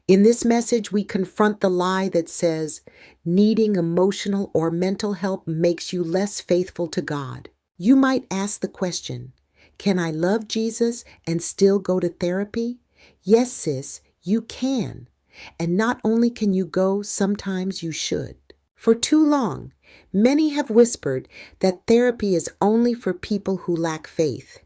In this message, we confront the lie that says needing emotional or mental help makes you less faithful to God. You might ask the question, can I love Jesus and still go to therapy? Yes, sis, you can. And not only can you go, sometimes you should. For too long, many have whispered that therapy is only for people who lack faith.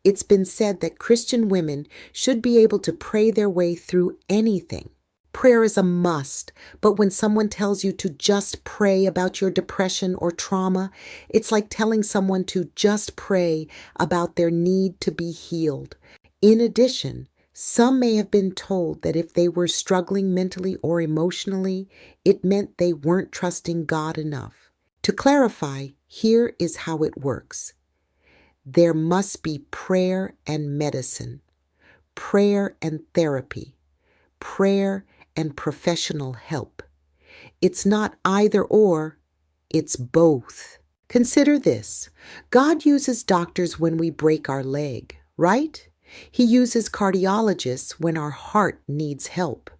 It's been said that Christian women should be able to pray their way through anything. Prayer is a must, but when someone tells you to just pray about your depression or trauma, it's like telling someone to just pray about their need to be healed. In addition, some may have been told that if they were struggling mentally or emotionally, it meant they weren't trusting God enough. To clarify, here is how it works. There must be prayer and medicine, prayer and therapy, prayer and professional help. It's not either or, it's both. Consider this. God uses doctors when we break our leg, right? He uses cardiologists when our heart needs help.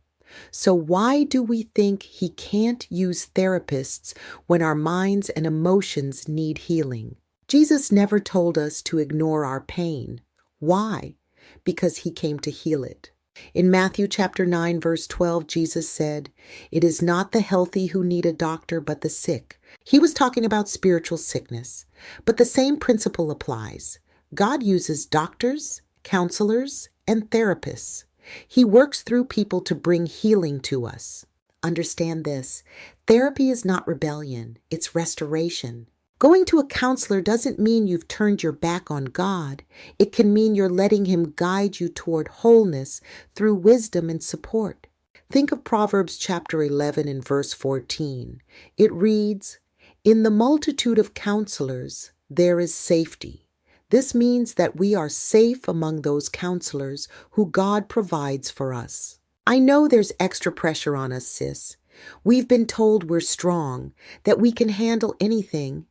So why do we think he can't use therapists when our minds and emotions need healing? Jesus never told us to ignore our pain. Why? Because he came to heal it. In Matthew chapter 9, verse 12, Jesus said, "It is not the healthy who need a doctor, but the sick." He was talking about spiritual sickness. But the same principle applies. God uses doctors, counselors, and therapists. He works through people to bring healing to us. Understand this. Therapy is not rebellion, it's restoration. Going to a counselor doesn't mean you've turned your back on God. It can mean you're letting him guide you toward wholeness through wisdom and support. Think of Proverbs chapter 11 and verse 14. It reads, "In the multitude of counselors there is safety." This means that we are safe among those counselors who God provides for us. I know there's extra pressure on us, sis. We've been told we're strong, that we can handle anything,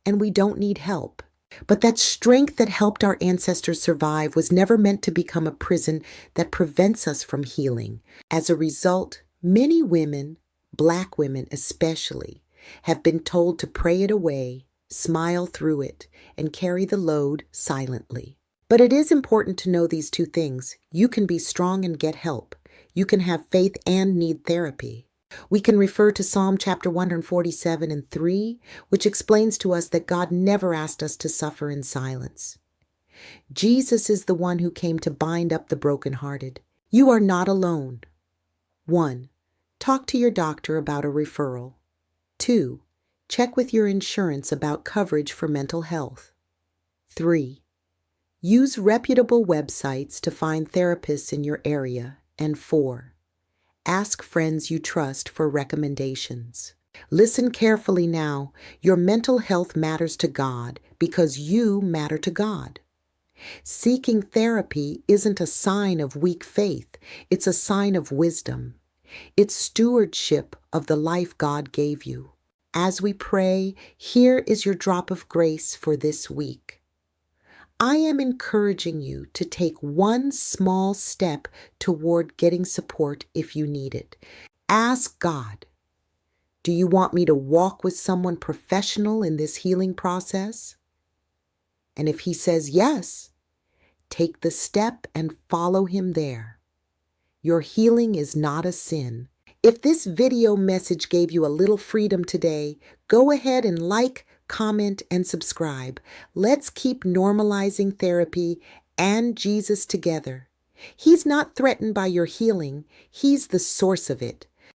and we don't need help. But that strength that helped our ancestors survive was never meant to become a prison that prevents us from healing. As a result, many women, Black women especially, have been told to pray it away, smile through it, and carry the load silently. But it is important to know these two things. You can be strong and get help. You can have faith and need therapy. We can refer to Psalm chapter 147 and 3, which explains to us that God never asked us to suffer in silence. Jesus is the one who came to bind up the brokenhearted. You are not alone. 1. Talk to your doctor about a referral. 2. Check with your insurance about coverage for mental health. 3. Use reputable websites to find therapists in your area. And 4. Ask friends you trust for recommendations. Listen carefully now. Your mental health matters to God because you matter to God. Seeking therapy isn't a sign of weak faith. It's a sign of wisdom. It's stewardship of the life God gave you. As we pray, here is your drop of grace for this week. I am encouraging you to take one small step toward getting support if you need it. Ask God, do you want me to walk with someone professional in this healing process? And if he says yes, take the step and follow him there. Your healing is not a sin. If this video message gave you a little freedom today, go ahead and like, comment, and subscribe. Let's keep normalizing therapy and Jesus together. He's not threatened by your healing. He's the source of it.